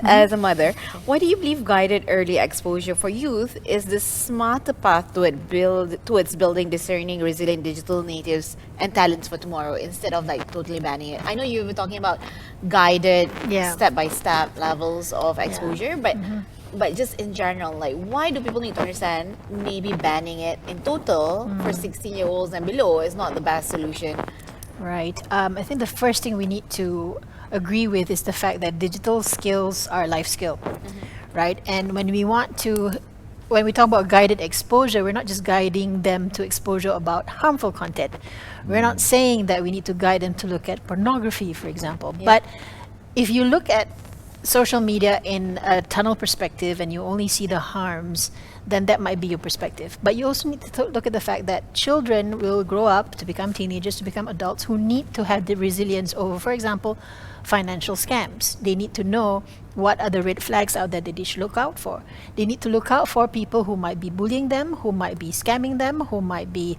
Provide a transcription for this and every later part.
as a mother, why do you believe guided early exposure for youth is the smarter path towards building discerning, resilient digital natives and talents for tomorrow instead of like totally banning it? I know you were talking about guided Yeah. step-by-step levels of exposure, but just in general, like why do people need to understand maybe banning it in total for 16-year-olds and below is not the best solution? Right. I think the first thing we need to agree with is the fact that digital skills are a life skill, right? And when we talk about guided exposure, we're not just guiding them to exposure about harmful content. We're not saying that we need to guide them to look at pornography, for example. Yeah. But if you look at social media in a tunnel perspective and you only see the harms, then that might be your perspective. But you also need to look at the fact that children will grow up to become teenagers, to become adults who need to have the resilience over, for example, financial scams. They need to know what are the red flags out there that they should look out for. They need to look out for people who might be bullying them, who might be scamming them, who might be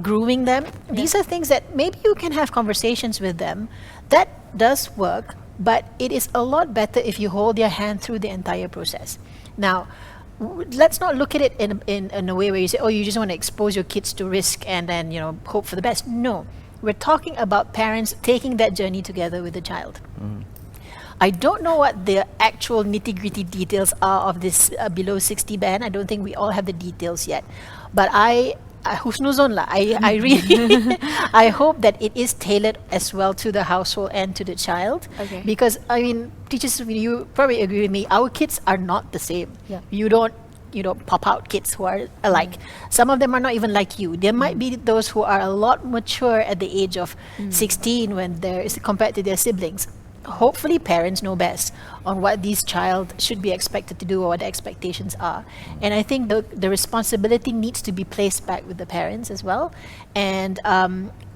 grooming them. These are things that maybe you can have conversations with them. That does work, but it is a lot better if you hold their hand through the entire process. Now, let's not look at it in a way where you say, oh, you just want to expose your kids to risk and then, hope for the best. No, we're talking about parents taking that journey together with the child. I don't know what the actual nitty-gritty details are of this below 60 ban. I don't think we all have the details yet. But husnuzon lah. I really I hope that it is tailored as well to the household and to the child. Okay. Because I mean, teachers, you probably agree with me. Our kids are not the same. Yeah. You don't pop out kids who are alike. Some of them are not even like you. There might be those who are a lot mature at the age of 16 when compared to their siblings. Hopefully parents know best on what these child should be expected to do or what the expectations are. And I think the responsibility needs to be placed back with the parents as well. And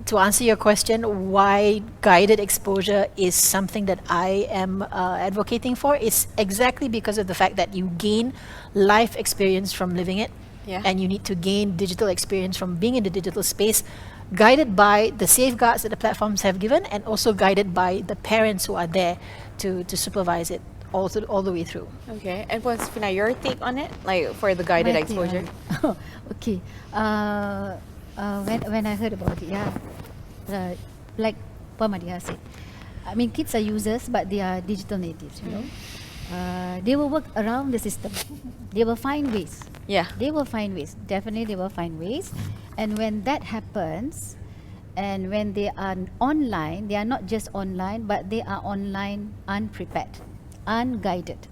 to answer your question, why guided exposure is something that I am advocating for is exactly because of the fact that you gain life experience from living it. Yeah. And you need to gain digital experience from being in the digital space, guided by the safeguards that the platforms have given and also guided by the parents who are there to supervise it all the way through. Okay, and what's Fina, your take on it, like for the guided My take on exposure? it. Okay. When I heard about it, like Pamadia said, I mean, kids are users, but they are digital natives. They will work around the system. They will find ways. Yeah. They will find ways. Definitely, they will find ways. And when that happens, and when they are online, they are not just online, but they are online unprepared, unguided.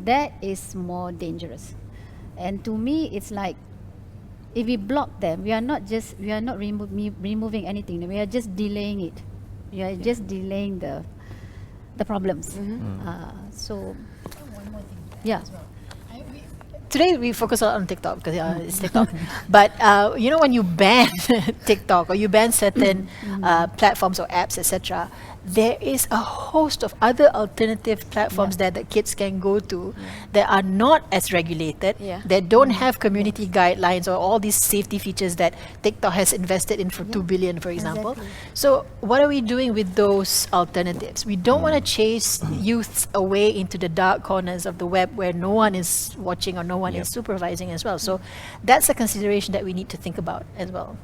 That is more dangerous. And to me, it's like if we block them, we are not removing anything. We are just delaying it. We are just delaying the problems. So, yeah. Today we focus a lot on TikTok because it's TikTok. But when you ban TikTok or you ban certain platforms or apps, etc., there is a host of other alternative platforms that the kids can go to that are not as regulated, that don't have community guidelines or all these safety features that TikTok has invested in for 2 billion, for example. Exactly. So what are we doing with those alternatives? We don't want to chase youths away into the dark corners of the web where no one is watching or no one is supervising as well. So that's a consideration that we need to think about as well.